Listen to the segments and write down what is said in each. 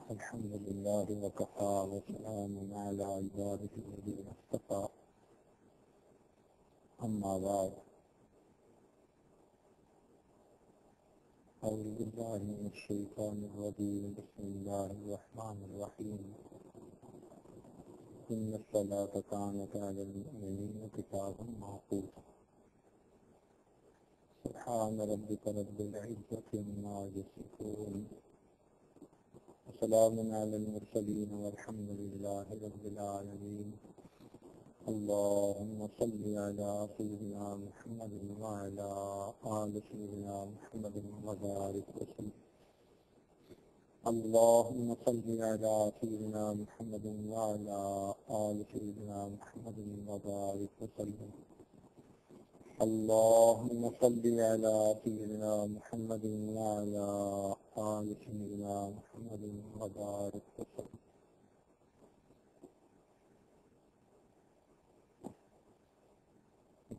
الحمد لله وكفى وسلام على عباده الذين اصطفى أما بعد أعوذ بالله من الشيطان الرجيم بسم الله الرحمن الرحيم إن الصلاة كانت على المؤمنين كتابا موقوتا سبحان ربك رب العزة عما يصفون وسلام على المرسلين والحمد لله رب العالمين اللهم صل على سيدنا محمد وعلى آل سيدنا محمد وبارك وسلم اللهم صل على سيدنا محمد وعلى آل سيدنا محمد وبارك وسلم اللهم صل على سيدنا محمد وعلى آل سيدنا محمد وبارك وسلم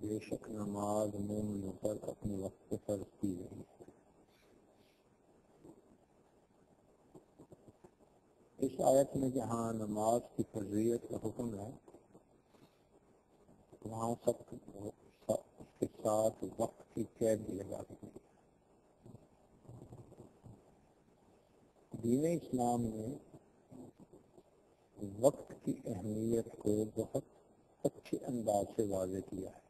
بے شک نماز مومنوں پر اپنے وقت پہ فرض کی گئی ہے۔ اس آیت میں جہاں نماز کی فرضیت کا حکم ہے وہاں سب اس کے ساتھ وقت کی قید بھی لگا دی گئی۔ دین اسلام نے وقت کی اہمیت کو بہت اچھے انداز سے واضح کیا ہے۔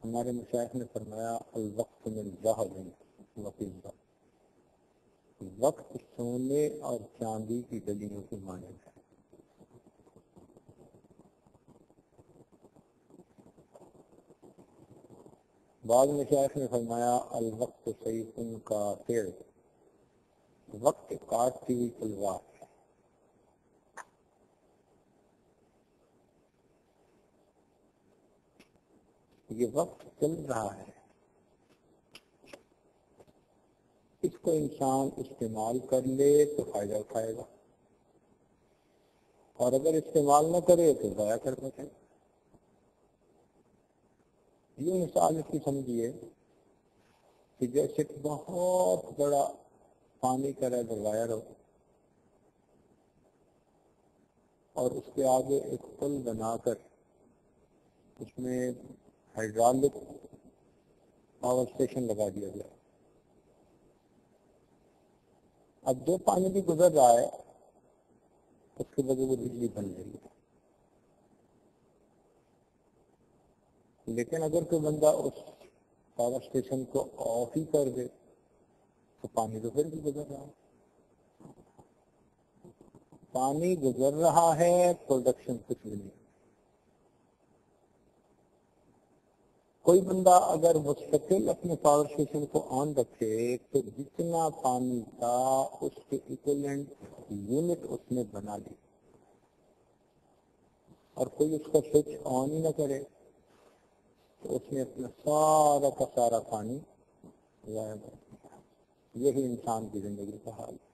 ہمارے مشائخ نے فرمایا الوقت من ذہب وفضہ، وقت سونے اور چاندی کی ڈلیوں کے مانند ہے۔ بعض مشائخ نے فرمایا الوقت سیف قاطع، وقت کاٹتی ہوئی تلوار ہے۔ یہ وقت چل رہا ہے، اس کو انسان استعمال کر لے تو فائدہ اٹھائے گا، اور اگر استعمال نہ کرے تو ضائع کر بیٹھے گا۔ یہ مثال اس کی سمجھیے کہ جیسے بہت بڑا پانی کا ریزروائر ہو اور اس کے آگے ایک پل بنا کر اس میں ہائیڈرولک پاور اسٹیشن لگا دیا گیا۔ اب جو پانی بھی گزر رہا ہے اس کے بغیر وہ بجلی بن رہی ہے، لیکن اگر کوئی بندہ اس پاور اسٹیشن کو آف ہی کر دے تو پانی تو پھر بھی گزر رہا ہے۔ پانی گزر رہا ہے، پروڈکشن کچھ بھی نہیں۔ کوئی بندہ اگر مستقل اپنے پاور اسٹیشن کو آن رکھے تو جتنا پانی تھا اس کے ایکویلنٹ یونٹ اس نے بنا لی، اور کوئی اس کا سوئچ آن ہی نہ کرے تو اس نے اپنا سارا کا سارا پانی ضائع کر دیا۔ یہی انسان کی زندگی کا حال ہے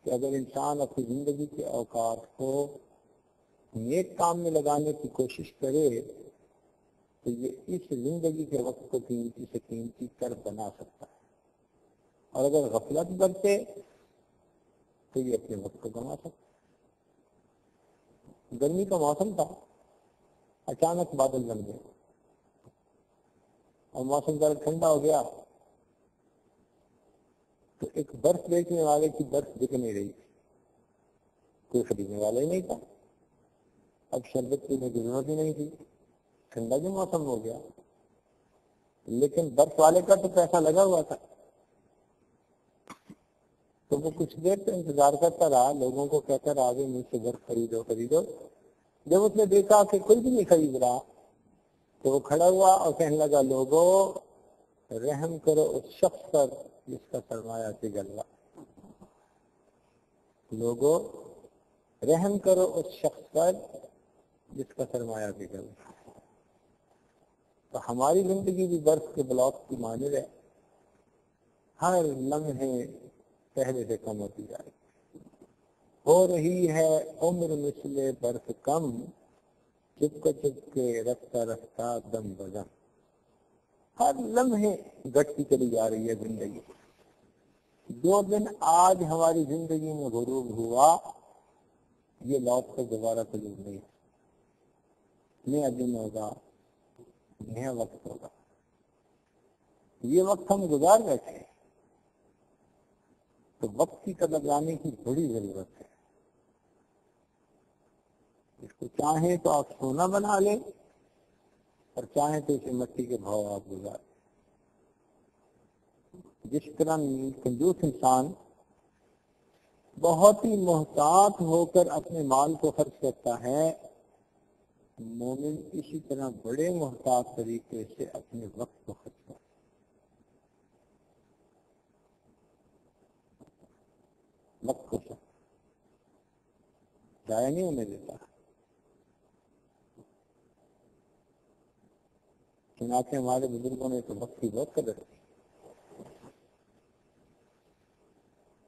کہ اگر انسان اپنی زندگی کے اوقات کو نیک کام میں لگانے کی کوشش کرے تو یہ اس زندگی کے وقت کو قیمتی سے قیمتی کر بنا سکتا ہے، اور اگر غفلت برتے تو یہ اپنے وقت کو گنوا سکتا ہے۔ گرمی کا موسم تھا، اچانک بادل بن گئے اور موسم ذرا ٹھنڈا ہو گیا تو ایک برف بیچنے والے کی برف دکھ نہیں رہی تھی، کوئی خریدنے والا ہی نہیں تھا۔ اب شربت پینے کی ضرورت ہی نہیں تھی، ٹھنڈا بھی موسم ہو گیا، لیکن برف والے کا تو پیسہ لگا ہوا تھا، تو وہ کچھ دیر تو انتظار کرتا رہا، لوگوں کو کہتا رہا کہ مجھ سے برف خریدو خریدو۔ جب اس نے دیکھا کہ کوئی بھی نہیں خرید رہا تو وہ کھڑا ہوا اور کہنے لگا لوگوں رحم کرو اس شخص پر جس کا سرمایہ پگھل رہا، لوگوں رحم کرو اس شخص پر جس کا سرمایہ پگھل رہا۔ تو ہماری زندگی بھی برف کے بلاک کی مانند ہے، ہر لمحے پہلے سے کم ہوتی جا رہی ہو رہی ہے عمر مثل برف کم، چپک کے رفتہ رفتہ دم بدم، ہر لمحے گھٹتی چلی جا رہی ہے زندگی۔ جو دن آج ہماری زندگی میں غروب ہوا یہ لوٹ کر دوبارہ کبھی نہیں، نیا دن ہوگا، نیا وقت ہوگا. یہ وقت ہم گزار بیٹھے ہیں تو وقت کی قدر لانے کی بڑی ضرورت ہے. اس کو چاہیں تو آپ سونا بنا لیں اور چاہیں تو اسے مٹی کے بھاؤ آپ گزار. جس طرح کنجوس انسان بہت ہی محتاط ہو کر اپنے مال کو خرچ کرتا ہے، مومن اسی طرح بڑے محتاط طریقے سے اپنے وقت کو خرچ کرتا ہے. وقت کو ضائع نہیں ہونے دیتا. چنانچہ ہمارے بزرگوں نے تو وقت کی بہت قدر کی.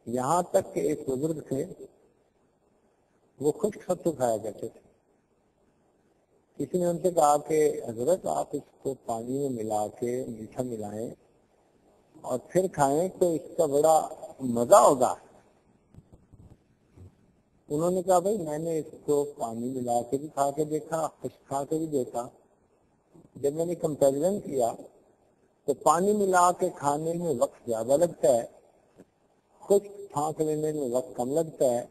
یہاں تک کہ ایک بزرگ تھے وہ خشک ستو کھایا کرتے تھے. کسی نے ان سے کہا کہ حضرت آپ اس کو پانی میں ملا کے میٹھا ملائیں اور پھر کھائیں تو اس کا بڑا مزہ ہوگا. انہوں نے کہا بھائی میں نے اس کو پانی ملا کے بھی کھا کے دیکھا، خشک کھا کے بھی دیکھا. جب میں نے کمپیریزن کیا تو پانی ملا کے کھانے میں وقت زیادہ لگتا ہے، خشک پھانک لینے میں وقت کم لگتا ہے.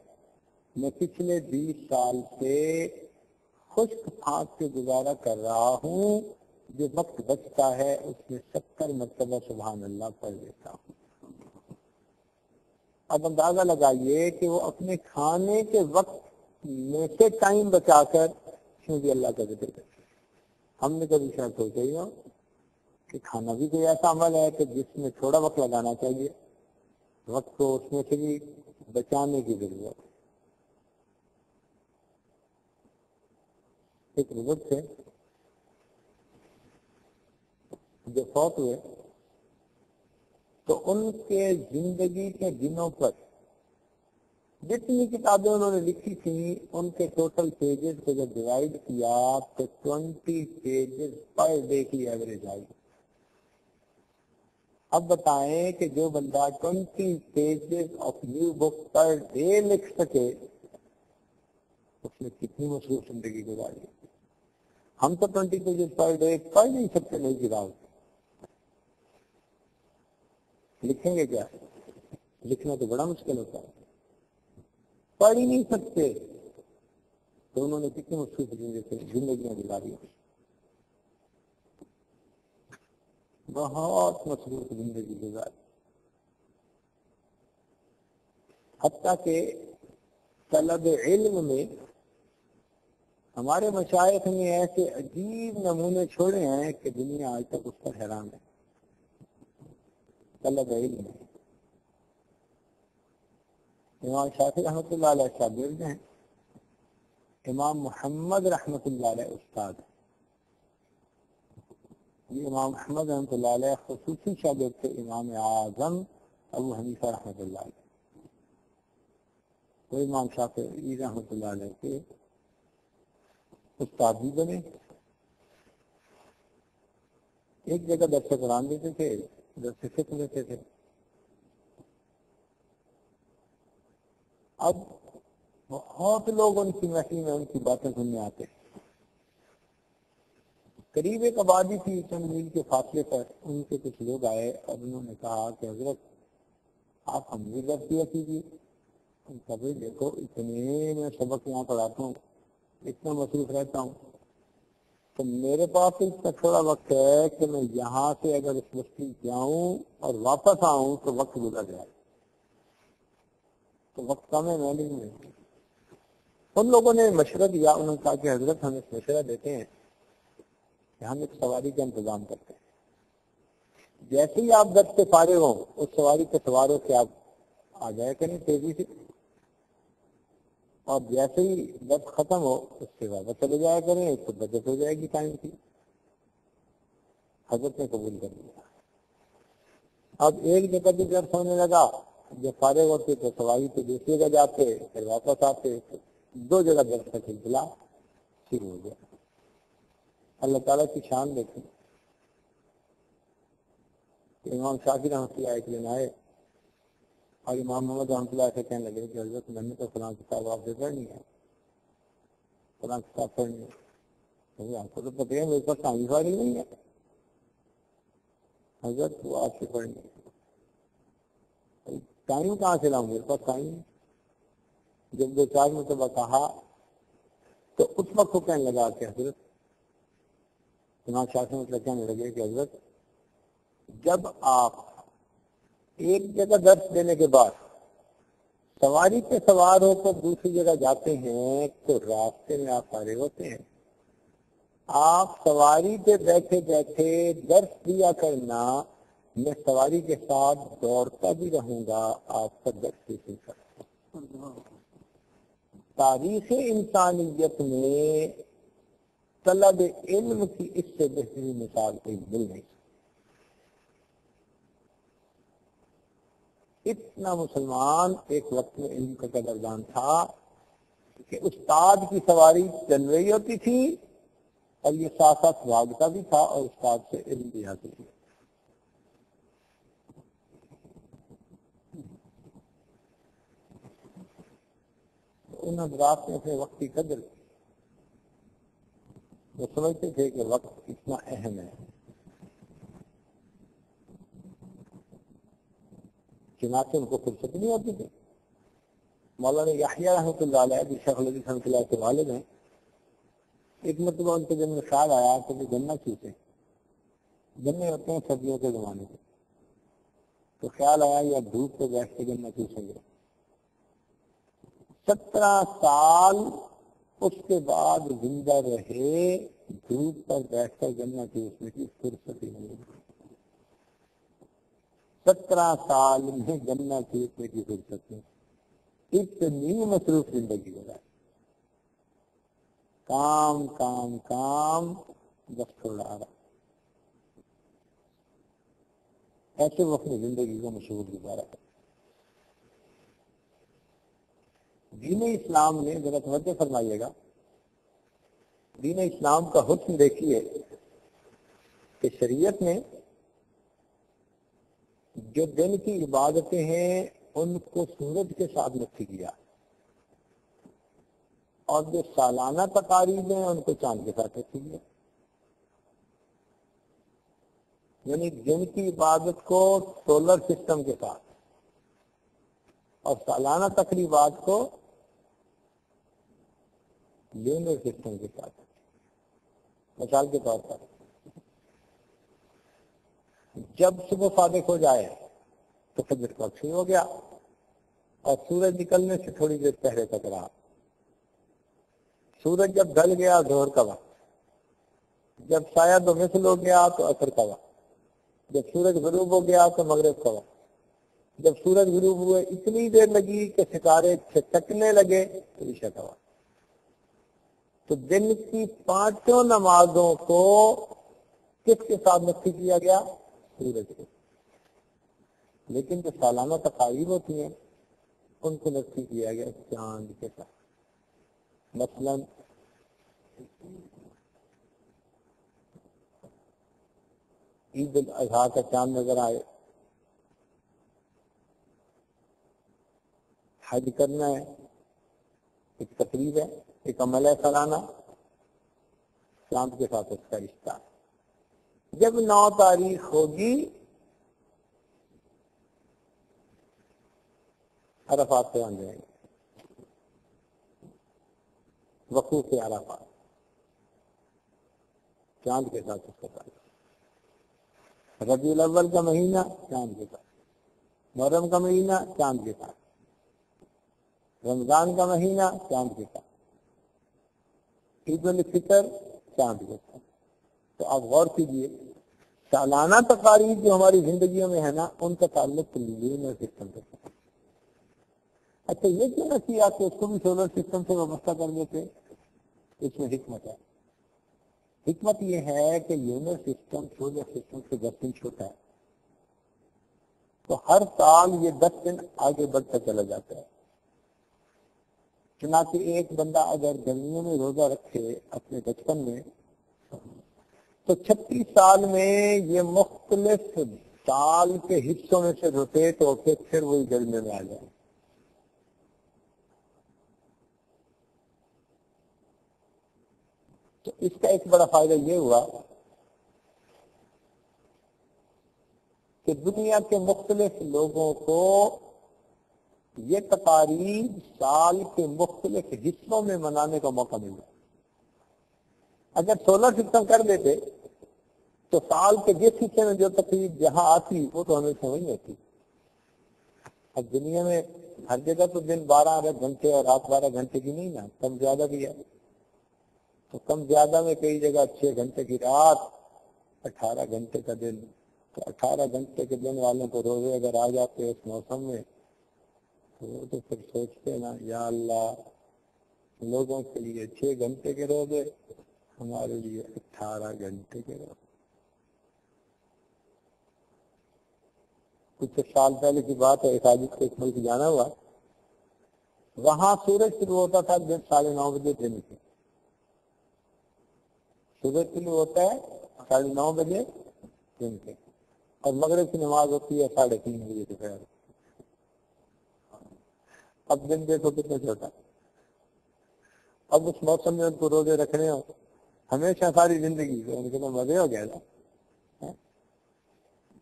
میں پچھلے 20 سال سے خشک پھانک کے گزارا کر رہا ہوں، جو وقت بچتا ہے اس میں 70 مرتبہ سبحان اللہ پڑھ لیتا ہوں. اب اندازہ لگائیے کہ وہ اپنے کھانے کے وقت میں سے ٹائم بچا کر اس میں بھی اللہ کا ذکر کرتے. ہم نے کبھی شاید سوچا ہی ہو کہ کھانا بھی کوئی ایسا عمل ہے کہ جس میں تھوڑا وقت لگانا چاہیے، وقت کو اس میں سے بھی بچانے کی ضرورت ہے. ایک بزرگ تھے جو فوت ہوئے تو ان کے زندگی کے دنوں پر جتنی کتابیں انہوں نے لکھی تھیں ان کے ٹوٹل پیجز کو جب ڈیوائڈ کیا تو 20 پیجز پر ڈے کی ایوریج آئی. اب بتائیں کہ جو بندہ 20 pages of new book per day لکھ سکے اس نے کتنی مصروف زندگی گزاری. ہم تو 20 پیجز پر ڈے پڑھ نہیں سکتے نئی کتاب. لکھیں گے کیا؟ لکھنا تو بڑا مشکل ہوتا ہے، پڑھ ہی نہیں سکتے. تو انہوں نے کتنی مصروف زندگیاں گزاری، بہت مصروف زندگی گزاری. حتیٰ کہ طلب علم میں ہمارے مشائخ نے ایسے عجیب نمونے چھوڑے ہیں کہ دنیا آج تک اس پر حیران ہے. طلب علم ہے. امام شافعی رحمۃ اللہ علیہ شاگرد ہیں، امام محمد رحمۃ اللہ علیہ استاد ہیں. یہ امام محمد رحمۃ اللہ علیہ خصوصی شاگرد تھے امام اعظم ابو حنیفہ رحمۃ اللہ علیہ. وہ امام شافعی رحمۃ اللہ علیہ کے استاد بھی بنے. ایک جگہ درس قرآن دیتے تھے، درس فقہ دیتے تھے. اب بہت لوگ ان کی محفل میں ان کی باتیں سننے آتے ہیں. قریب ایک آبادی تھی چند میل کے فاصلے پر، ان کے کچھ لوگ آئے اور انہوں نے کہا کہ حضرت آپ ہم بھی درس دیا کیجیے. کبھی دیکھو اتنے میں سبق یہاں پڑھاتا ہوں، اتنا مصروف رہتا ہوں، تو میرے پاس اتنا تھوڑا وقت ہے کہ میں یہاں سے اگر اس بستی جاؤں اور واپس آؤں تو وقت گزر جائے، تو وقت کم ہے میں نہیں ہوں. ان لوگوں نے مشورہ دیا، انہوں نے کہا کہ حضرت ہم اس مشورہ دیتے ہیں کہ ہم ایک سواری کا انتظام کرتے ہیں. جیسے ہی آپ درس سے فارغ ہوں اس سواری پہ سوار ہو کے آپ آ جایا کریں تیزی سے، اور جیسے ہی درس ختم ہو اس سے واپس چلے جایا کریں، اس کو بچت ہو جائے گی ٹائم کی. حضرت نے قبول کر لیا. اب ایک جگہ بھی درس ہونے لگا، جب فارغ ہوتے تو سواری پہ دوسری جگہ جاتے پھر واپس آتے، 2 جگہ درس کا سلسلہ شروع ہو گیا. اللہ تعالیٰ کی شان دیکھیں کہ امام شافعی رحمۃ اللہ ایک دن آئے اور امام محمد رحمۃ اللہ سے کہنے لگے کہ حضرت میں نے تو فلاں کتاب آپ سے پڑھنی ہے، فلاں کتاب پڑھنی ہے، آپ کو تو پتہ ہے میرے پاس ٹائم فارغ نہیں ہے، حضرت وہ آپ سے پڑھنی ہے، ٹائم کہاں سے لاؤں، میرے پاس ٹائم نہیں۔ جب 2-4 مرتبہ کہا تو اس وقت وہ کہنے لگا کہ حضرت امام شافعی مطلب کہنے لگے کہ حضرت جب آپ ایک جگہ درس دینے کے بعد سواری پہ سوار ہو کر دوسری جگہ جاتے ہیں تو راستے میں آپ فارغ ہوتے ہیں، آپ سواری پہ بیٹھے بیٹھے درس دیا کرنا، میں سواری کے ساتھ دوڑتا بھی رہوں گا، آپ کا درس بھی سن سکتا ہوں۔ تاریخ انسانیت میں طلب علم کی اس سے بہترین مثال کوئی مل نہیں۔ اتنا مسلمان ایک وقت میں علم کا قدردان تھا کہ استاد کی سواری چل رہی ہوتی تھی اور یہ ساتھ ساتھ بھاگتا بھی تھا اور استاد سے علم بھی حاصل کیا۔ ان حضرات نے اپنے وقت کی قدر کی، وہ سمجھتے تھے کہ وقت اتنا اہم ہے، چنانچہ ان کو فرصت نہیں ہوتی تھی۔ مولانا یحییٰ رحمۃ اللہ علیہ جو شیخ الحدیث رحمۃ اللہ کے والد ہیں، ایک مرتبہ ان کے دل میں خیال آیا کہ وہ گنا چوسے، گنے ہوتے ہیں سردیوں کے زمانے میں، تو خیال آیا یا دھوپ پہ بیٹھ کے گنا چوسیں گے۔ 17 سال اس کے بعد زندہ رہے، دھوپ پر بیٹھ کر گنا چوسنے کی فرصت ہی نہیں ہوئی۔ 17 سال میں گنا چوسنے کی فرصت نہیں، اتنی مصروف زندگی گزاری، کام کام کام، بس تھوڑا آرام، ایسے وہ اپنی زندگی کو مشغول گزارا ہے۔ دین اسلام نے، ذرا توجہ فرمائیے گا، دین اسلام کا حسن دیکھیے کہ شریعت نے جو دن کی عبادتیں ہیں ان کو سورج کے ساتھ نقطی کیا، اور جو سالانہ تقاریب ہیں ان کو چاند کے ساتھ نقطی کیا، یعنی دن کی عبادت کو سولر سسٹم کے ساتھ اور سالانہ تقریبات کو لونر سسٹم کے ساتھ۔ مثال کے طور پر جب صبح صادق ہو جائے تو فجر کا وقت شروع ہو گیا اور سورج نکلنے سے تھوڑی دیر پہلے تک رہا، سورج جب ڈھل گیا ظہر کا وقت، جب سایہ دو مثل ہو گیا تو عصر کا وقت، جب سورج غروب ہو گیا تو مغرب کا وقت، جب سورج غروب ہوئے اتنی دیر لگی کہ ستارے چھٹکنے لگے تو عشاء کا وقت۔ تو دن کی 5 نمازوں کو کس کے ساتھ نقطی کیا گیا؟ سورج کے۔ لیکن جو سالانہ تقاریب ہوتی ہیں ان کو نقطی کیا گیا چاند کے ساتھ۔ مثلاً عید الاضحیٰ کا چاند نظر آئے، حج کرنا ہے، ایک تقریب ہے، ایک عمل ہے سالانہ، چاند کے ساتھ اس کا رشتہ۔ جب 9 تاریخ ہوگی عرفات پہ آ جائیں گے، وقوف عرفات، چاند کے ساتھ اس کا تعلق۔ ربیع الاول کا مہینہ چاند کے ساتھ، محرم کا مہینہ چاند کے ساتھ، رمضان کا مہینہ چاند کے ساتھ، عید الفطر چاند کے ساتھ۔ تو آپ غور کیجئے، سالانہ تقاریب جو ہماری زندگیوں میں ہے نا، ان کا تعلق لونر سسٹم کے ساتھ۔ اچھا یہ کیوں نہ کیا کہ اس کو بھی سولر سسٹم سے وابستہ کر دیتے؟ اس میں حکمت ہے۔ حکمت یہ ہے کہ لونر سسٹم سولر سسٹم سے 10 دن چھوٹا ہے، تو ہر سال یہ 10 دن آگے بڑھتا چلا جاتا ہے۔ چنانچہ ایک بندہ اگر گرمیوں میں روزہ رکھے اپنے بچپن میں، تو 36 سال میں یہ مختلف سال کے حصوں میں سے روٹیٹ ہو کے پھر وہی گرمی میں آ جائے. تو اس کا ایک بڑا فائدہ یہ ہوا کہ دنیا کے مختلف لوگوں کو یہ تقاریب سال کے مختلف حصوں میں منانے کا موقع ملا. اگر سولر سسٹم کر دیتے تو سال کے جس حصے میں جو تقریب جہاں آتی وہ تو ہمیں سمجھ نہیں آتی. اب دنیا میں ہر جگہ تو دن 12 گھنٹے اور رات 12 گھنٹے کی نہیں نا، کم زیادہ بھی ہے. تو کم زیادہ میں کئی جگہ 6 گھنٹے کی رات، 18 گھنٹے کا دن. تو 18 گھنٹے کے دن والوں کو روزے اگر آ جاتے اس موسم میں تو وہ تو پھر سوچتے نا یا اللہ لوگوں کے لیے 6 گھنٹے کے روزے، ہمارے لیے 18 گھنٹے کے روزے. کچھ سال پہلے کی بات ہے، ایک آدمی کو ایک ملک جانا ہوا، وہاں سورج شروع ہوتا تھا 9:30 بجے دن کے. سورج شروع ہوتا ہے 9:30 بجے دن کے، اور مغرب کی نماز ہوتی ہے 3:30 بجے دوپہر. اب دن دیکھو کتنا چھوٹا. اب اس موسم میں ان کو روزے رکھنے ہو ہمیشہ ساری زندگی سے ان کے تو مزے ہو گیا تھا.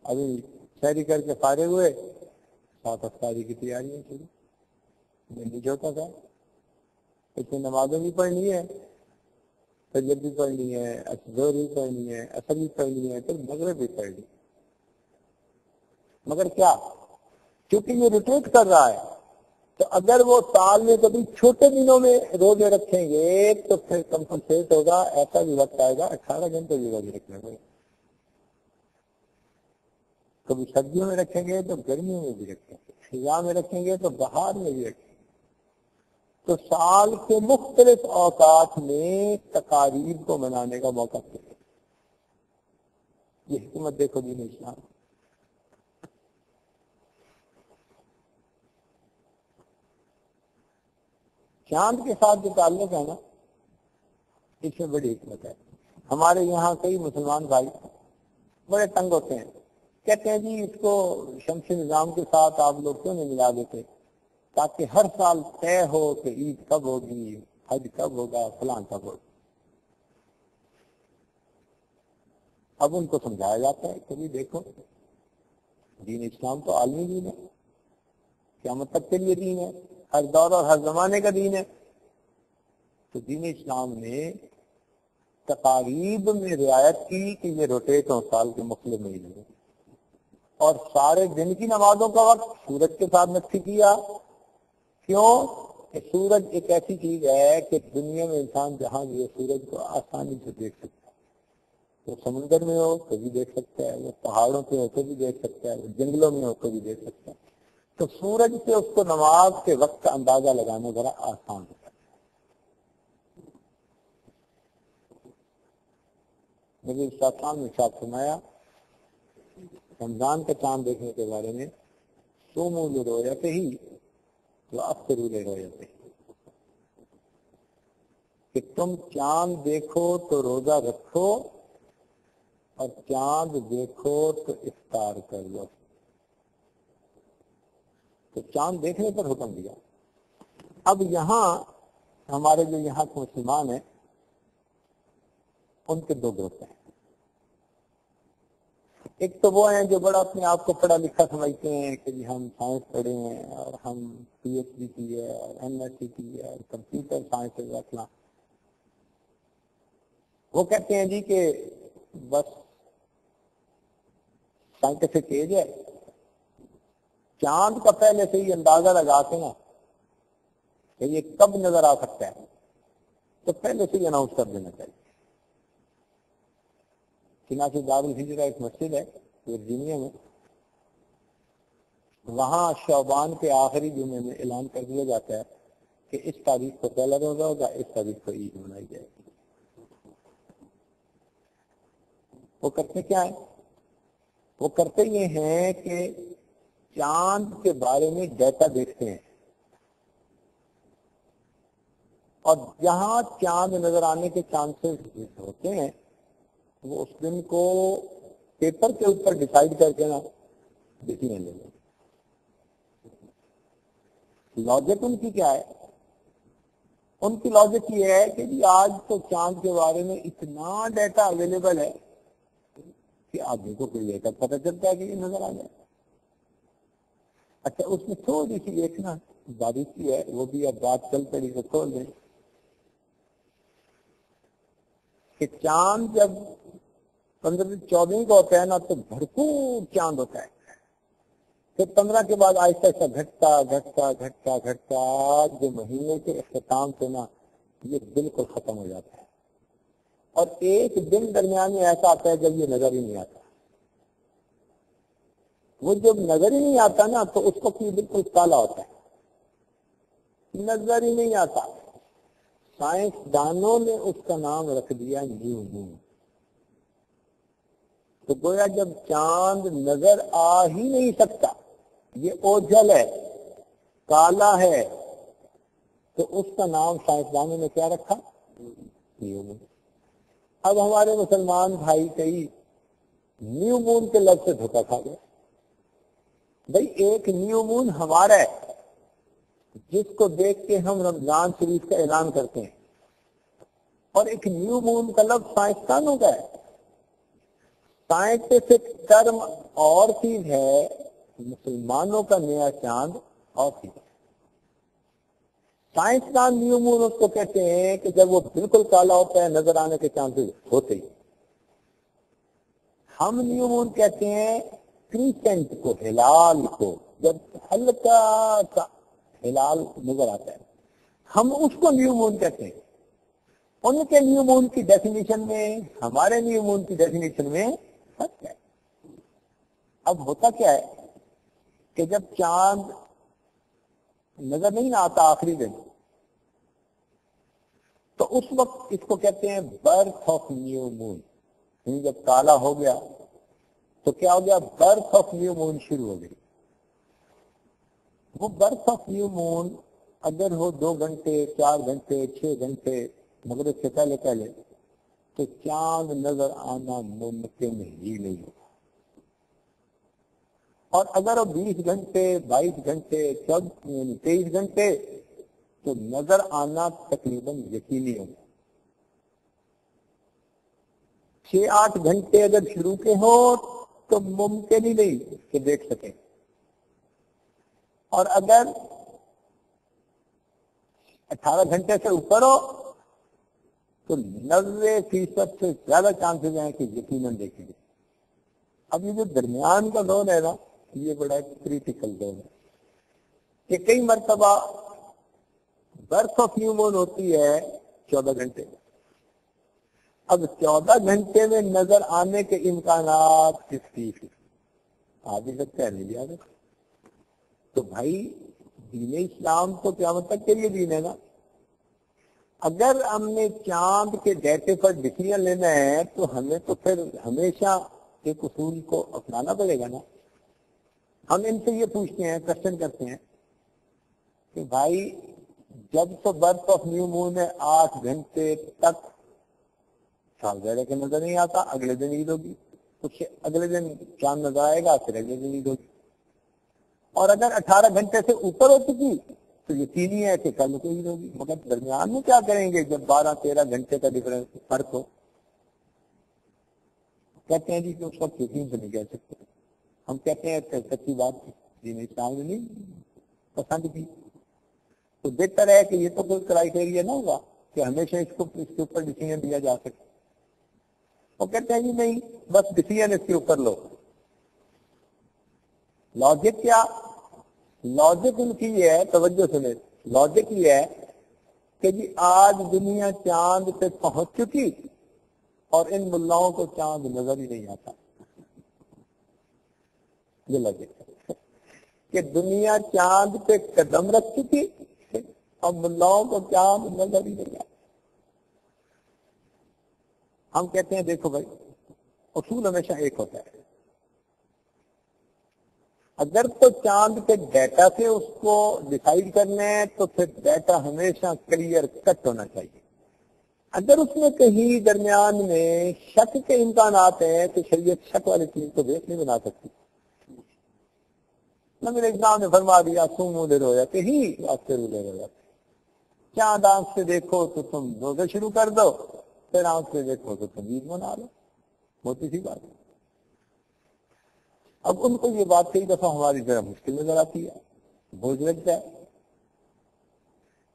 ابھی شہری کر کے فارغ ہوئے، 7 افطاری کی تیاریاں شروع. دن بھی چھوٹا تھا، اس میں نمازیں بھی پڑھنی ہے، فجر بھی پڑھنی ہے، ظہر بھی پڑھنی ہے، عصر بھی پڑھنی ہے، پھر مغرب بھی پڑھنی ہے. مگر کیا چونکہ یہ روٹیٹ کر رہا ہے تو اگر وہ سال میں کبھی چھوٹے دنوں میں روزے رکھیں گے تو پھر کمپنسیٹ ہوگا. ایسا بھی وقت آئے گا 18 گھنٹے بھی روزے رکھنے کو. کبھی سردیوں میں رکھیں گے تو گرمیوں میں بھی رکھیں گے، خزاں میں رکھیں گے تو بہار میں بھی رکھیں گے. تو سال کے مختلف اوقات میں تقاریب کو منانے کا موقع ملے. یہ حکمت دیکھو دین اسلام. چاند کے ساتھ جو تعلق ہے نا، اس میں بڑی حکمت ہے. ہمارے یہاں کئی مسلمان بھائی بڑے تنگ ہوتے ہیں، کہتے ہیں جی اس کو شمسی نظام کے ساتھ آپ لوگ کیوں نہیں ملا دیتے تاکہ ہر سال طے ہو کہ عید کب ہوگی، حج کب ہوگا، فلاں کب ہوگا. اب ان کو سمجھایا جاتا ہے کبھی دیکھو دین اسلام تو عالمی دین ہے، قیامت تک کے لیے دین ہے، ہر دور اور ہر زمانے کا دین ہے. تو دین اسلام نے تقاریب میں رعایت کی کہ یہ روٹیٹ ہوں سال کے مختلف مہینے میں، اور سارے دن کی نمازوں کا وقت سورج کے ساتھ نقشی کیا. کیوں کہ سورج ایک ایسی چیز ہے کہ دنیا میں انسان جہاں بھی سورج کو آسانی سے دیکھ سکتا ہے. وہ سمندر میں ہو تو بھی دیکھ سکتا ہے، وہ پہاڑوں پہ ہو تو بھی دیکھ سکتا ہے، وہ جنگلوں میں ہو تو بھی دیکھ سکتا ہے. تو سورج سے اس کو نماز کے وقت کا اندازہ لگانا ذرا آسان ہوتا ہے. نبی صلی اللہ علیہ وسلم نے ارشاد فرمایا رمضان کا چاند دیکھنے کے بارے میں، صوموا لرؤیتہ وافطروا لرؤیتہ، کہ تم چاند دیکھو تو روزہ رکھو اور چاند دیکھو تو افطار کر لو. تو چاند دیکھنے پر حکم دیا. اب یہاں ہمارے جو یہاں کے مسلمان ہیں ان کے 2 گروپ ہیں. ایک تو وہ ہیں جو بڑا اپنے آپ کو پڑھا لکھا سمجھتے ہیں کہ جی ہم سائنس پڑھے ہیں اور ہم PhD کی ہے اور MSc کی ہے اور کمپیوٹر سائنس رکھنا. وہ کہتے ہیں جی کہ بس سائنٹیفک ایج ہے، چاند کا پہلے سے ہی اندازہ لگا کے نا کہ یہ کب نظر آ سکتا ہے تو پہلے سے ہی اناؤنس کر دینا چاہیے. چنانچہ دارالہجرہ ایک مسجد ہے ورجینیا میں، وہاں شعبان کے آخری جمعے میں اعلان کر دیا جاتا ہے کہ اس تاریخ کو پہلا روزہ ہوگا، اس تاریخ کو عید منائی جائے گی. وہ کرتے کیا ہے؟ وہ کرتے یہ ہیں کہ چاند کے بارے میں ڈیٹا دیکھتے ہیں، اور جہاں چاند نظر آنے کے چانسز ہوتے ہیں وہ اس دن کو پیپر کے اوپر ڈیسائیڈ کر کے نا ڈیسیژن لے لیں. لاجک ان کی کیا ہے؟ ان کی لاجک یہ ہے کہ جی آج تو چاند کے بارے میں اتنا ڈیٹا اویلیبل ہے کہ آدمی کو کوئی ڈیٹا پتہ چلتا ہے کہ یہ نظر آ جائے. اچھا اس میں تھوڑی سی ایک نا باریکی ہے، وہ بھی اب بات چل پڑی تو کھول دیں کہ چاند جب 15-14 کا ہوتا ہے نا تو بھرپور چاند ہوتا ہے. پھر 15 کے بعد آہستہ آہستہ گھٹتا گھٹتا گھٹتا گھٹتا جو مہینے کے اختتام سے نا یہ بالکل ختم ہو جاتا ہے. اور ایک دن درمیان میں ایسا آتا ہے جب یہ نظر ہی نہیں آتا. وہ جب نظر ہی نہیں آتا نا تو اس وقت یہ بالکل کالا ہوتا ہے، نظر ہی نہیں آتا. سائنسدانوں نے اس کا نام رکھ دیا نیو مون. تو گویا جب چاند نظر آ ہی نہیں سکتا، یہ اوجھل ہے، کالا ہے، تو اس کا نام سائنسدانوں نے کیا رکھا؟ نیو مون. اب ہمارے مسلمان بھائی کئی نیو مون کے لفظ سے دھوکا کھا گئے. بھائی ایک نیو مون ہمارا ہے جس کو دیکھ کے ہم رمضان شریف کا اعلان کرتے ہیں، اور ایک نیو مون کا لفظ سائنسدانوں کا ہے. سائنٹیفک ٹرم اور چیز ہے، مسلمانوں کا نیا چاند اور چیز ہے. سائنسدان نیو مون اس کو کہتے ہیں کہ جب وہ بالکل کالا ہوتا ہے، نظر آنے کے چانسز ہوتے ہی. ہم نیو مون کہتے ہیں کریسنٹ کو، ہلال کو، جب ہلکا سا ہلال نظر آتا ہے ہم اس کو نیو مون کہتے ہیں. ان کے نیو مون کی ڈیفینیشن میں ہمارے نیو مون کی ڈیفینیشن میں فرق ہے. اب ہوتا کیا ہے کہ جب چاند نظر نہیں آتا آخری دن، تو اس وقت اس کو کہتے ہیں برتھ آف نیو مون. جب کالا ہو گیا تو کیا ہو گیا؟ برتھ آف نیو مون شروع ہو گئی. وہ برتھ آف نیو مون اگر ہو 2 گھنٹے 4 گھنٹے 6 گھنٹے مغرب سے پہلے تو چاند نظر آنا ممکن ہی نہیں ہوگا. اور اگر 20 گھنٹے 22 گھنٹے 23 گھنٹے تو نظر آنا تقریباً یقینی ہوگا. 6-8 گھنٹے اگر شروع کے ہو تو ممکن ہی نہیں کہ دیکھ سکیں. اور اگر 18 گھنٹے سے اوپر ہو تو 90% سے زیادہ چانسز ہیں کہ یقیناً دیکھیں گے. اب یہ جو درمیان کا زون ہے نا، یہ بڑا کریٹیکل زون ہے کہ کئی مرتبہ برتھ آف نیو مون ہوتی ہے 14 گھنٹے. اب 14 گھنٹے میں نظر آنے کے امکانات 50 آ بھی سکتے ہیں، نہیں بھی آ سکتے. تو بھائی دین اسلام تو قیامت تک کے لیے دین ہے نا. اگر ہم نے چاند کے ڈیٹے پر ڈسیزن لینا ہے تو ہمیں تو پھر ہمیشہ ایک اصول کو اپنانا پڑے گا نا. ہم ان سے یہ پوچھتے ہیں، کوشچن کرتے ہیں کہ بھائی جب تو برتھ آف نیو مون ہے 8 گھنٹے تک سال زیادہ کے نظر نہیں آتا، اگلے دن عید ہوگی، کچھ اگلے دن چاند نظر آئے گا، پھر اگلے دن عید ہوگی. اور اگر 18 گھنٹے سے اوپر ہو چکی تو یقینی ہے کہ کل کو عید ہوگی. مگر درمیان میں کیا کریں گے جب 12-13 گھنٹے کا ڈفرنس فرق ہو؟ کہتے ہیں جی کہ اس وقت یقین سے نہیں کہہ سکتے. ہم کہتے ہیں سچی بات دین اسلام نے نہیں پسند کی. تو بہتر ہے کہ یہ تو کوئی کرائٹیریا نہ ہوگا کہ ہمیشہ اس کے اوپر ڈسیزن دیا جا سکے. وہ کہتے ہیں جی نہیں، بس ڈسیزن اس کے اوپر لو. لاجک کیا؟ لاجک ان کی یہ ہے، توجہ سنیں، لاجک یہ ہے کہ جی آج دنیا چاند پہ پہنچ چکی اور ان ملاؤں کو چاند نظر ہی نہیں آتا. یہ لاجک ہے کہ دنیا چاند پہ قدم رکھ چکی اور ملاؤں کو چاند نظر ہی نہیں آتا. ہم کہتے ہیں دیکھو بھائی اصول ہمیشہ ایک ہوتا ہے. اگر تو چاند کے ڈیٹا سے اس کو ڈیسائیڈ کرنا ہے تو پھر ڈیٹا ہمیشہ کلیئر کٹ ہونا چاہیے. اگر اس میں کہیں درمیان میں شک کے امکانات ہیں تو شریعت شک والی چیز کو بیس نہیں بنا سکتی. نبی اسلام نے فرما دیا سومو دیر ہو جاتے ہی راستے دیر ہو جاتے. چاند آنکھ سے دیکھو تو تم روزے شروع کر دو، پھر آنکھ سے دیکھو تو تم عید منا لو. ہوتی سی بات ہے. اب ان کو یہ بات کئی دفعہ ہماری طرح مشکل نظر آتی ہے، بوجھ لگتا ہے.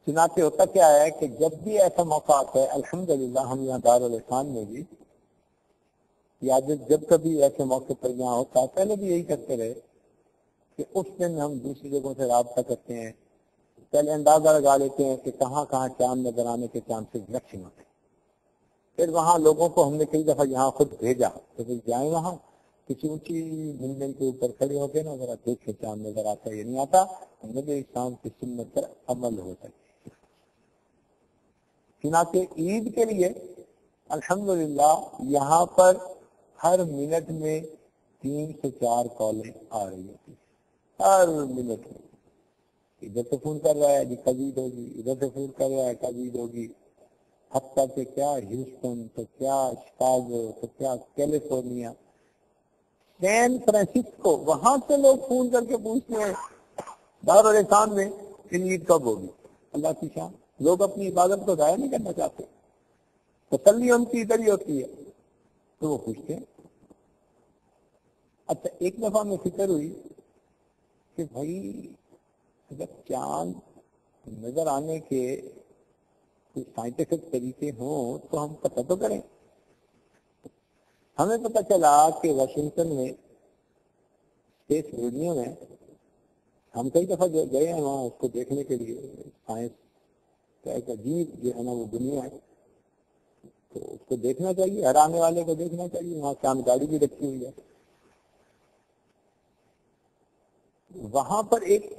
چنانچہ ہوتا کیا ہے کہ جب بھی ایسا موقع آتا ہے، الحمدللہ ہم یہاں دارالحسان میں بھی یا جب کبھی ایسے موقع پر یہاں ہوتا ہے، پہلے بھی یہی کرتے رہے کہ اس دن ہم دوسری جگہوں سے رابطہ کرتے ہیں، پہلے اندازہ لگا لیتے ہیں کہ کہاں کہاں چاند نظر آنے کے چانسز میکسیمم ہیں. پھر وہاں لوگوں کو ہم نے کئی دفعہ یہاں خود بھیجا کہ جائیں وہاں کسی اونچی بلڈنگ کے اوپر کھڑے ہو کے نا ذرا دیکھے چاند نظر آتا ہے یا نہیں آتا. نبی اسلام کی سنت پر عمل ہو سکے. چنانچہ عید کے لیے الحمدللہ یہاں پر ہر منٹ میں 3 سے 4 کالیں آ رہی ہوتی، ہر منٹ میں. ادھر سے فون کر رہا ہے جی کب عید ہوگی، ادھر سے فون کر رہا ہے کب عید ہوگی. حتیٰ کہ کیا ہیوسٹن تو کیا شکاگو تو کیا کیلیفورنیا، سین فرانسسکو، وہاں سے لوگ فون کر کے پوچھتے ہیں دارالحسان میں کہ عید کب ہوگی. اللہ کی شان. لوگ اپنی عبادت کو ضائع نہیں کرنا چاہتے، تسلی ان کی ادھر ہی ہوتی ہے تو وہ پوچھتے ہیں. اچھا ایک دفعہ میں فکر ہوئی کہ بھائی اگر چاند نظر آنے کے کوئی سائنٹیفک طریقے ہوں تو ہم پتہ تو کریں. ہمیں پتہ چلا کہ واشنگٹن میں اسپیس ریڈیو میں ہم کئی دفعہ گئے ہیں وہاں اس کو دیکھنے کے لیے. سائنس کا ایک عجیب جو ہے نا وہ دنیا ہے، تو اس کو دیکھنا چاہیے، ہر آنے والے کو دیکھنا چاہیے. وہاں چاند گاڑی بھی رکھی ہوئی ہے. وہاں پر ایک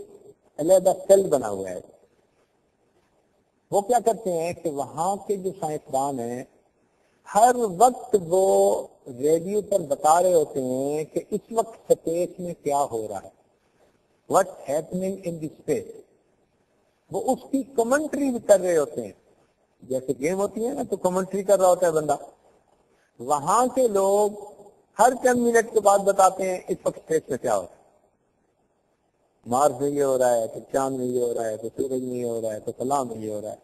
علیحدہ سیل بنا ہوا ہے. وہ کیا کرتے ہیں کہ وہاں کے جو سائنسدان ہیں ہر وقت وہ ریڈیو پر بتا رہے ہوتے ہیں کہ اس وقت اسپیس میں کیا ہو رہا ہے، what's happening in the space. وہ اس کی کمنٹری بھی کر رہے ہوتے ہیں. جیسے گیم ہوتی ہے نا تو کمنٹری کر رہا ہوتا ہے بندہ. وہاں کے لوگ ہر چند منٹ کے بعد بتاتے ہیں اس وقت اسپیس میں کیا ہو رہا ہے. مارس میں یہ ہو رہا ہے، تو چاند میں یہ ہو رہا ہے، تو سورج میں یہ ہو رہا ہے، تو فلاں میں یہ ہو رہا ہے.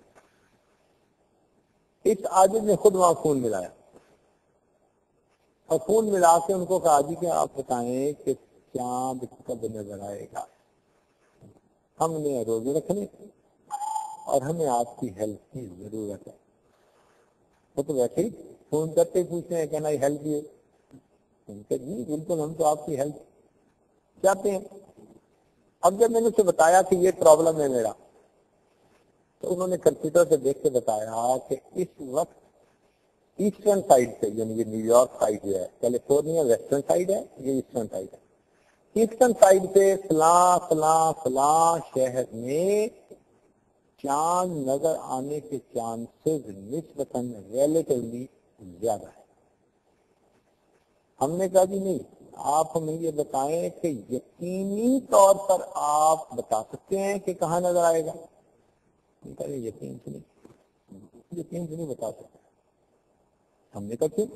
اس آدمی نے خود وہاں فون ملایا اور فون ملا کے ان کو کہا جی کہ آپ بتائیں کہ چاند کب نظر آئے گا. ہم نے روزے رکھنے اور ہمیں آپ کی ہیلپ کی ضرورت ہے. وہ تو ویسے ہی فون کرتے ہی پوچھتے ہیں کہنا ہیلپ یہ جی بالکل ہم تو آپ کی ہیلپ چاہتے ہیں. اب جب میں نے اسے بتایا کہ یہ پرابلم ہے میرا، تو انہوں نے کمپیوٹر سے دیکھ کے بتایا کہ اس وقت ایسٹرن سائڈ سے، یعنی یہ نیو یارک سائڈ جو ہے، کیلیفورنیا ویسٹرن سائڈ ہے، یہ ایسٹرن سائڈ ہے. ایسٹرن سائڈ سے فلاں فلاں فلاں شہر میں چاند نظر آنے کے چانسز نسبتاً ریلیٹیولی زیادہ ہے. ہم نے کہا جی نہیں، آپ ہمیں یہ بتائیں کہ یقینی طور پر آپ بتا سکتے ہیں کہ کہاں نظر آئے گا. یقین سے نہیں بتا سکتے. ہم نے کہا کیوں؟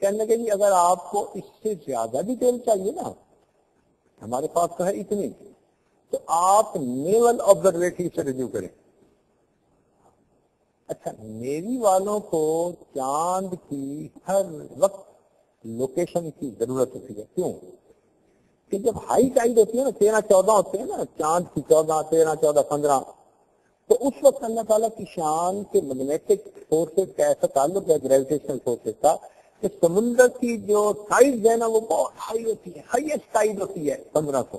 کہنے لگے جی اگر آپ کو اس سے زیادہ ڈیٹیل چاہیے نا، ہمارے پاس تو ہے اتنی، تو آپ نیول آبزرویٹری سے ریویو کریں. اچھا نیوی والوں کو چاند کی ہر وقت لوکیشن کی ضرورت ہوتی ہے. کیوں؟ کہ جب ہائی ٹائڈ ہوتی ہے نا، 13-14 ہوتے ہیں نا چاند کی، 14 13 14 15، تو اس وقت اللہ تعالیٰ کی شان کے میگنیٹک فورسز کا ایسا تعلق ہے گریویٹیشنل فورسز کا کہ سمندر کی جو سائز ہے نا وہ بہت ہائی ہوتی ہے، ہائیسٹ سائز ہوتی ہے 15 کو.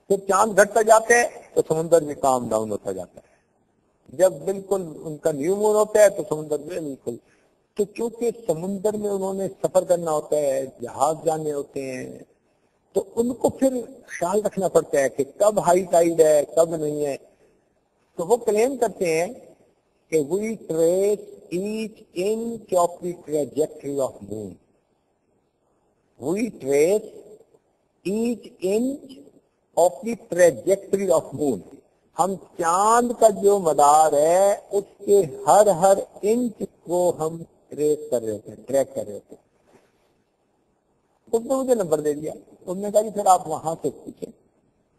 جب چاند گھٹتا جاتا ہے تو سمندر میں کام ڈاؤن ہوتا جاتا ہے. جب بالکل ان کا نیو مون ہوتا ہے تو سمندر میں بالکل. تو چونکہ سمندر میں انہوں نے سفر کرنا ہوتا ہے، جہاز جانے ہوتے ہیں، تو ان کو پھر خیال رکھنا پڑتا ہے کہ کب ہائی ٹائڈ ہے کب نہیں ہے. تو وہ کلیم کرتے ہیں کہ we trace each inch of the trajectory of moon. We trace each inch of the trajectory of moon. ہم چاند کا جو مدار ہے اس کے ہر انچ کو ہم ٹریس کر رہے ہوتے ہیں، ٹریک کر رہے ہوتے ہیں. اس نے مجھے نمبر دے دیا انہوں نے کہا جی پھر آپ وہاں سے پوچھیں.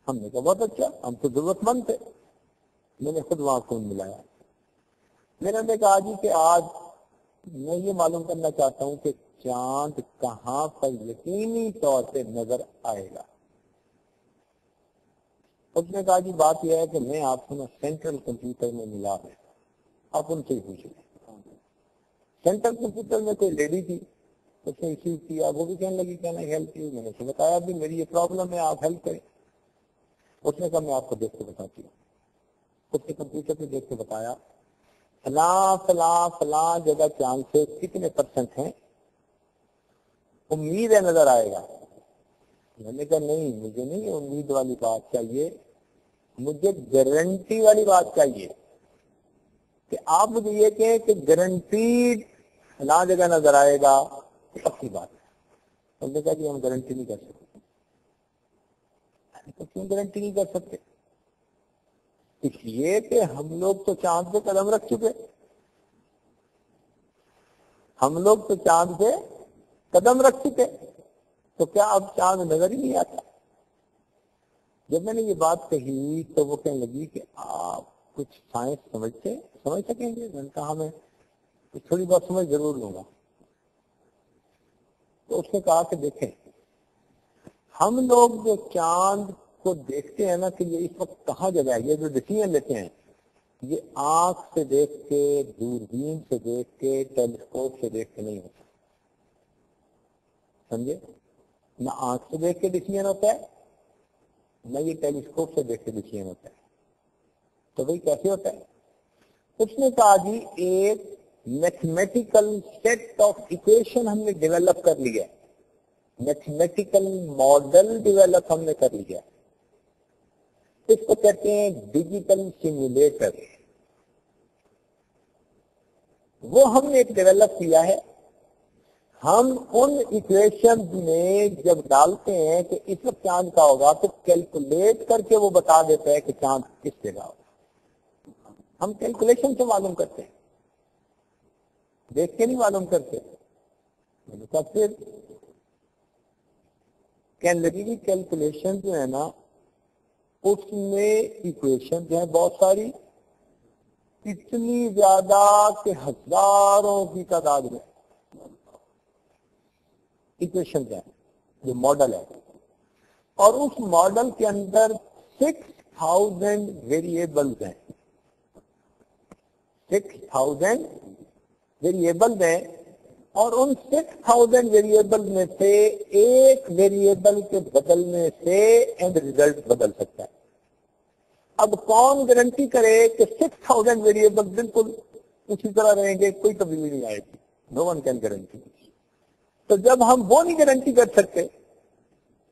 ہم نے کہا بہت اچھا, ہم تو ضرورت مند تھے. میں نے خود وہاں فون ملایا. میں نے کہا جی کہ آج میں یہ معلوم کرنا چاہتا ہوں کہ چاند کہاں پر یقینی طور پہ نظر آئے گا. اس نے کہا جی بات یہ ہے کہ میں آپ کو سینٹرل کمپیوٹر میں ملا ہے, آپ ان سے ہی پوچھ لیں. سینٹرل کمپیوٹر میں کوئی لیڈی تھی, اس نے ریسیو کیا, وہ بھی کہنے لگی کہنا ہیلپ یو. میں نے اسے بتایا بھی میری یہ پرابلم ہے, آپ ہیلپ کریں. اس نے کہا میں آپ کو دیکھ کے بتاتی ہوں. اس نے کمپیوٹر پہ دیکھ کے بتایا فلاں فلاں فلاں جگہ چاند سے کتنے % ہیں, امید ہے نظر آئے گا. میں نے کہا نہیں, مجھے نہیں امید والی بات چاہیے, مجھے گارنٹی والی بات چاہیے کہ آپ مجھے یہ کہیں کہ گارنٹیڈ فلاں جگہ نظر آئے گا, پکی بات ہے. ہم نے کہا جی ہم گارنٹی نہیں کر سکتے. تو کیوں گارنٹی نہیں کر سکتے؟ اس لیے کہ ہم لوگ تو چاند پہ قدم رکھ چکے, ہم لوگ تو چاند پہ قدم رکھ چکے, تو کیا اب چاند نظر ہی نہیں آتا؟ جب میں نے یہ بات کہی تو وہ کہنے لگی کہ آپ کچھ سائنس سمجھ سکیں گے؟ میں نے کہا میں تھوڑی بہت سمجھ ضرور لوں گا. تو اس نے کہا کہ دیکھیں, ہم لوگ جو چاند کو دیکھتے ہیں نا کہ یہ اس وقت کہاں جگہ ہے, یہ جو ڈسیزن لیتے ہیں یہ آنکھ سے دیکھ کے, دوربین سے دیکھ کے, ٹیلیسکوپ سے دیکھ کے نہیں ہوتا. سمجھے؟ نہ آنکھ سے دیکھ کے ڈسیزن ہوتا ہے, نہ یہ ٹیلیسکوپ سے دیکھ کے ڈسیزن ہوتا ہے. تو بھائی کیسے ہوتا ہے؟ اس نے کہا جی ایک میتھمیٹیکل سیٹ آف ایکویشن ہم نے ڈیولپ کر لیا, میتھمیٹیکل ماڈل ڈیولپ ہم نے کر لیا. اس کو کہتے ہیں ڈیجیٹل سیمولیٹر. وہ ہم نے ایک ڈیولپ کیا ہے. ہم ان ایکویشن میں جب ڈالتے ہیں کہ اس وقت چاند کا ہوگا تو کیلکولیٹ کر کے وہ بتا دیتا ہے کہ چاند کس جگہ ہوگا. ہم کیلکولیشن سے معلوم کرتے ہیں, دیکھ کے نہیں معلوم کرتے. پھر کہنے لگی کہ کیلکولیشن جو ہے نا اس میں ایکویشن جو ہے بہت ساری, اتنی زیادہ کہ ہزاروں کی تعداد میں ایکویشن ہے جو ماڈل ہے, اور اس ماڈل کے اندر 6000 ویریبلز ہیں. 6000 ویریبلز ہیں, اور ان 6000 ویریبل میں سے ایک ویریبل کے بدلنے سے اینڈ ریزلٹ بدل سکتا ہے. اب کون گارنٹی کرے کہ 6000 ویریبل بالکل اسی طرح رہیں گے, کوئی تبدیلی نہیں آئے گی. نو ون کین گارنٹی. تو جب ہم وہ نہیں گارنٹی کر سکتے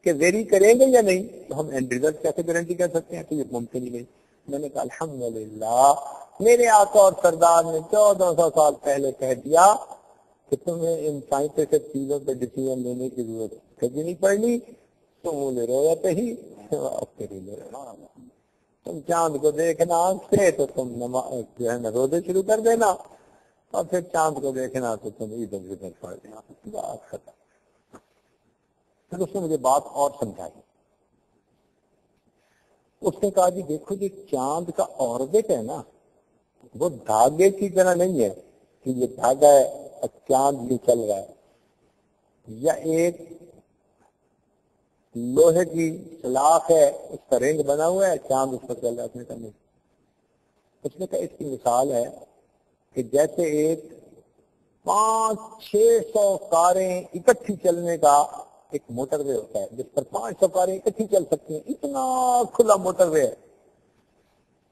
کہ ویری کریں گے یا نہیں, تو ہم اینڈ ریزلٹ کیسے گارنٹی کر سکتے ہیں؟ تو یہ ممکن ہی نہیں. میں نے کہا الحمدللہ میرے آقا اور سردار نے 1400 سال پہلے کہہ دیا کہ تمہیں ان سائنٹیفک چیزوں پہ ڈیسیزن لینے کی ضرورت کبھی نہیں پڑنی. تم لے رہے تھے ہی تم چاند کو دیکھنا آنکھ سے تو تم جو ہے نا روزے شروع کر دینا, اور پھر چاند کو دیکھنا تو تم ادھر ادھر پڑ دینا. بات ختم. پھر اس نے مجھے بات اور سمجھائی. اس نے کہا جی دیکھو یہ چاند کا آربٹ ہے نا, وہ دھاگے کی طرح نہیں ہے کہ یہ دھاگا ہے اور چاند بھی چل رہا ہے, یا ایک لوہے کی سلاخ ہے اس کا رنگ بنا ہوا ہے, چاند اس پر چل رہا ہے. اس نے کہا نہیں. اس نے کہا اس کی مثال ہے کہ جیسے ایک 500-600 کاریں اکٹھی چلنے کا ایک موٹر وے ہوتا ہے جس پر 500 کاریں اکٹھی چل سکتی ہیں, اتنا کھلا موٹر وے ہے,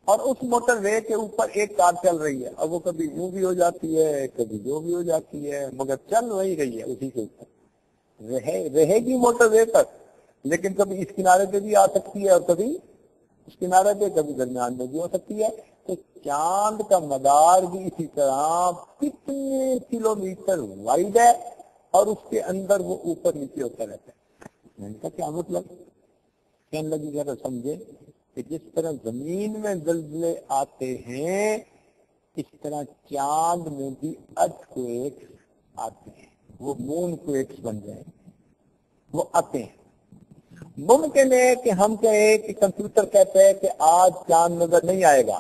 اور اس موٹر وے کے اوپر ایک کار چل رہی ہے, اور وہ کبھی یوں بھی ہو جاتی ہے کبھی یوں بھی ہو جاتی ہے, مگر چل وہی رہی ہے اسی کے اوپر, رہے گی موٹر وے پر, لیکن کبھی اس کنارے پہ بھی آ سکتی ہے اور کبھی اس کنارے پہ, کبھی درمیان میں بھی ہو سکتی ہے. تو چاند کا مدار بھی اسی طرح کتنے کلومیٹر وائڈ ہے, اور اس کے اندر وہ اوپر نیچے ہوتا رہتا ہے. میں نے کہا کیا مطلب؟ کہنے لگی ذرا سمجھے کہ جس طرح زمین میں زلزلے آتے ہیں اس طرح چاند میں بھی ارتھ کویکس آتے ہیں, وہ مون کویکس بن گئے, وہ آتے ہیں. ممکن ہے کہ ہم کہیں کہ کمپیوٹر کہتے ہیں کہ آج چاند نظر نہیں آئے گا،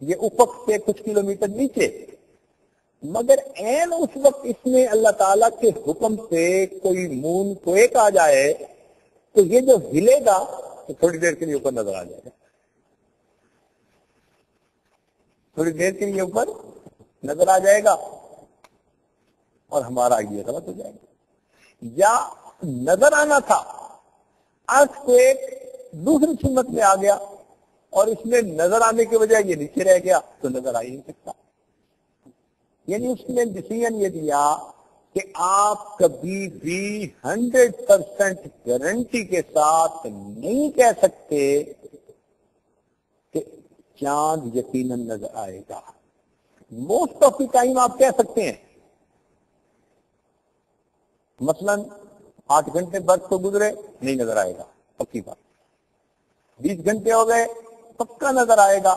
یہ افق سے کچھ کلومیٹر نیچے، مگر عین اس وقت اس میں اللہ تعالیٰ کے حکم سے کوئی مون کویک آ جائے تو یہ جو ہلے گا تو تھوڑی دیر کے لیے اوپر نظر آ جائے گا، تھوڑی دیر کے لیے اوپر نظر آ جائے گا اور ہمارا آئیڈیا غلط ہو جائے گا۔ یا نظر آنا تھا، ارتھ کویک دوسری صورت میں آ گیا اور اس میں نظر آنے کی وجہ یہ نیچے رہ گیا تو نظر آ ہی نہیں سکتا۔ یعنی اس نے ڈسیزن یہ دیا کہ آپ کبھی بھی 100% گارنٹی کے ساتھ نہیں کہہ سکتے کہ چاند یقیناً نظر آئے گا۔ موسٹ آف دی ٹائم آپ کہہ سکتے ہیں، مثلاً 8 گھنٹے برق تو گزرے نہیں نظر آئے گا، پکی بات۔ 20 گھنٹے ہو گئے پکا نظر آئے گا،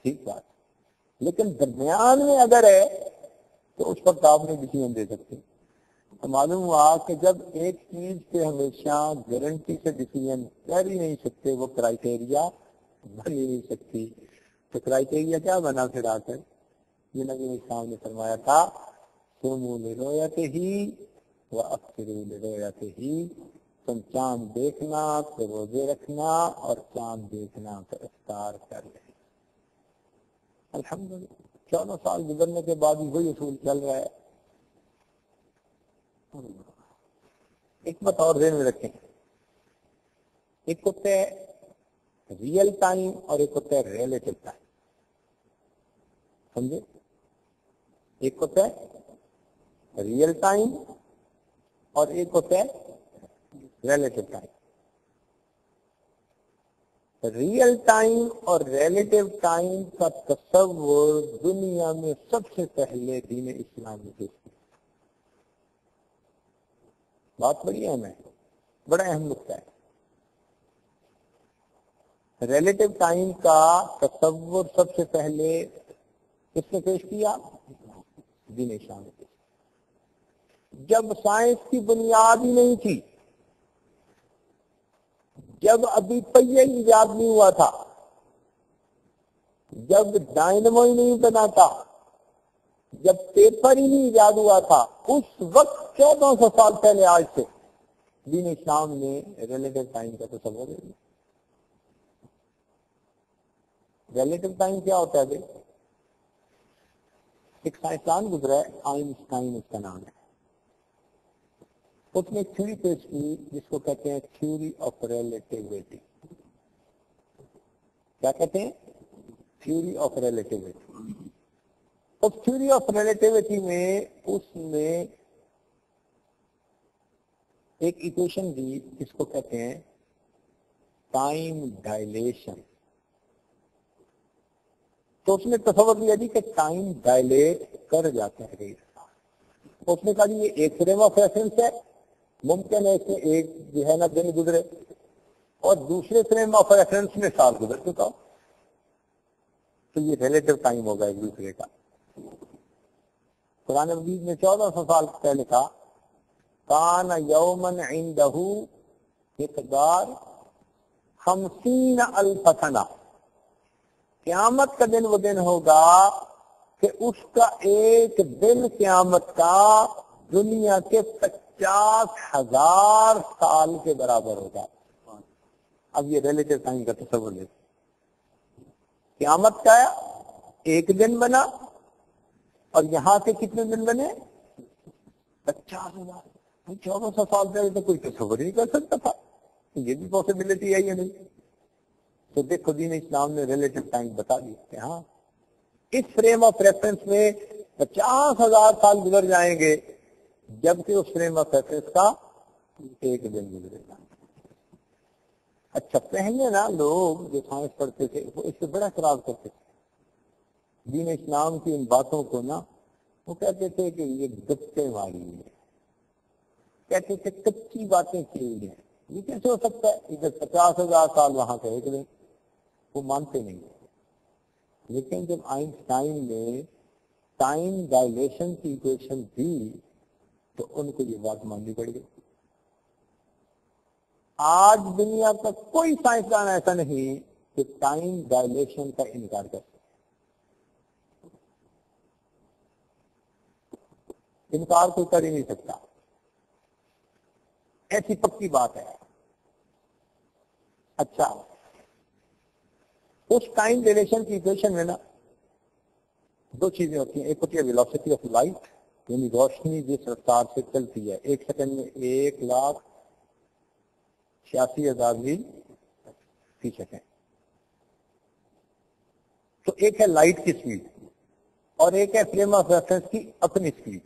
ٹھیک بات۔ لیکن درمیان میں اگر ہے تو اس وقت آپ نے ڈسیزن دے سکتے۔ تو معلوم ہوا کہ جب ایک چیز پہ ہمیشہ گارنٹی سے ڈسیزن کر ہی نہیں سکتے، وہ کرائٹیریا بن ہی نہیں سکتی۔ تو کرائٹیریا کیا بنا پھر آ کر؟ یہ نبی اسلام نے فرمایا تھا صوموا لرؤیتہ وافطروا لرؤیتہ، تم چاند دیکھنا تو روزے رکھنا اور چاند دیکھنا تو افطار کر لیں۔ الحمدللہ 14 سال گزرنے کے بعد بھی وہی اصول چل رہا ہے۔ ایک بات اور ذہن میں رکھیں، ایک ہوتا ہے ریئل ٹائم اور ایک ہوتا ہے ریلیٹو ٹائم، سمجھے؟ ایک ہوتا ہے ریئل ٹائم اور ایک ہوتا ہے ریلیٹو ٹائم۔ ریئل ٹائم اور ریلیٹو ٹائم کا تصور دنیا میں سب سے پہلے دین اسلام میں پیش کیا۔ بات بڑی اہم ہے، بڑا اہم نقطہ ہے۔ ریلیٹو ٹائم کا تصور سب سے پہلے کس نے پیش کیا؟ دین اسلام نے پیش کیا۔ جب سائنس کی بنیاد ہی نہیں تھی، جب ابھی پہیہ ایجاد نہیں ہوا تھا، جب ڈائنمو ہی نہیں بنا تھا، جب پیپر ہی نہیں ایجاد ہوا تھا، اس وقت 1400 سال پہلے آج سے دین اسلام نے ریلیٹو ٹائم کا تصور دیا۔ ریلیٹو ٹائم کیا ہوتا ہے بھائی؟ ایک سائنسدان گزرا ہے، آئنسٹائن اس کا نام ہے، اس نے ایک تھیوری پیش کی جس کو کہتے ہیں تھیوری آف ریلیٹیوٹی۔ کیا کہتے ہیں؟ Theory of relativity. اس تھیوری آف ریلیٹیوٹی میں اس نے ایک ایکویشن دی جس کو کہتے ہیں ٹائم ڈائلیشن۔ تو اس نے تصور دیا جی کہ ٹائم ڈائلیٹ کر جاتا ہے۔ اس نے کہا جی یہ ایک فریم آف ریفرنس ہے، ممکن ہے کہ ایک جو ہے نا دن گزرے اور دوسرے فریم آف ریفرنس میں سال گزر چکا ہو، تو یہ ریلیٹو ٹائم ہوگا ایک دوسرے کا۔ قرآن مجید میں 1400 سال پہلے کہا کان یومن عندہ مقدار 50,000 سنہ، قیامت کا دن وہ دن ہوگا کہ اس کا ایک دن قیامت کا دنیا کے 50,000 سال کے برابر ہوگا۔ اب یہ ریلیٹو ٹائم کا تصور لے، قیامت کا ایک دن بنا اور یہاں سے کتنے دن بنے؟ 50,000۔ 1400 سال پہلے تو کوئی تصور نہیں کر سکتا تھا، یہ بھی پاسبلٹی ہے یا نہیں؟ تو دیکھو دین اسلام نے ریلیٹو ٹائم بتا دیا کہ ہاں اس فریم آف ریفرنس میں 50,000 سال گزر جائیں گے جبکہ اس فریم آف ریفرنس کا ایک دن گزرے گا۔ اچھا پہلے نا لوگ جو سائنس پڑھتے تھے وہ اس سے بڑا اعتراض کرتے تھے دین اسلام کی ان باتوں کو نا، وہ کہتے تھے کہ یہ گپے ماری ہے، کہتے تھے کچی باتیں کی ہیں، یہ کیسے ہو سکتا ہے؟ ادھر 50,000 سال وہاں سے ایک دن، وہ مانتے نہیں ہیں۔ لیکن جب آئنسٹائن نے ٹائم ڈائلیشن کی ایکویشن دی تو ان کو یہ بات ماننی پڑ گئی۔ آج دنیا کا کوئی سائنسدان ایسا نہیں کہ ٹائم ڈائلیشن کا انکار کر سکے. انکار کوئی کر ہی نہیں سکتا، ایسی پکی بات ہے. اچھا، اس ٹائم ڈائلیشن کی ایکویشن میں نا دو چیزیں ہوتی ہیں. ایک ہوتی ہے ویلوسٹی آف لائٹ، یعنی روشنی جس رفتار سے چلتی ہے، 1 سیکنڈ میں 1,86,000 میل فی سیکنڈ. تو ایک ہے لائٹ کی سپیڈ اور ایک ہے فریم آف ریفرنس کی اپنی سپیڈ.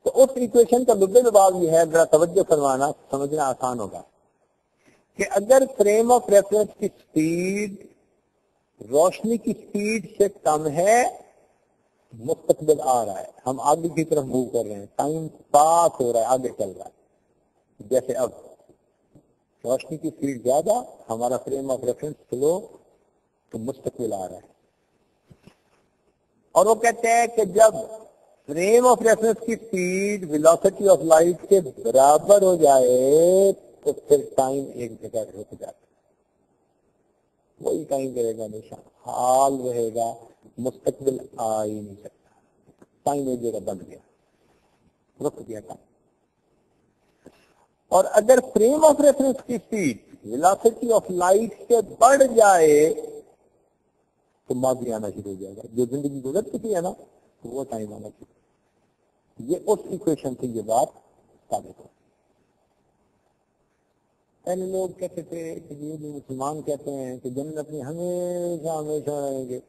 تو اس ایکویشن کا لب لباب یہ ہے، ذرا توجہ فرمانا، سمجھنا آسان ہوگا، کہ اگر فریم آف ریفرنس کی سپیڈ روشنی کی سپیڈ سے کم ہے، مستقبل آ رہا ہے، ہم آگے کی طرف موو کر رہے ہیں، ٹائم پاس ہو رہا ہے، آگے چل رہا ہے. جیسے اب روشنی کی سپیڈ زیادہ، ہمارا فریم آف ریفرنس سلو، تو مستقبل آ رہا ہے. اور وہ کہتے ہیں کہ جب فریم آف ریفرنس کی سپیڈ ویلوسٹی آف لائٹ کے برابر ہو جائے تو پھر ٹائم ایک جگہ رک جاتا ہے. وہی ٹائم رہے گا ہمیشہ، حال رہے گا، مستقبل آ ہی نہیں سکتا. ٹائم ایک جگہ بن گیا، رک گیا ٹائم. اور اگر فریم آف ریفرنس کی سپیڈ ویلوسٹی آف لائٹ سے بڑھ جائے تو ماضی آنا شروع ہو جائے گا. جو زندگی گزر چکی ہے نا، تو وہ ٹائم آنا شروع. یہ اس ایکویشن سے یہ بات ثابت ہو. پہلے لوگ کہتے تھے کہ یہ جو مسلمان کہتے ہیں کہ جنت میں ہمیشہ ہمیشہ رہیں گے،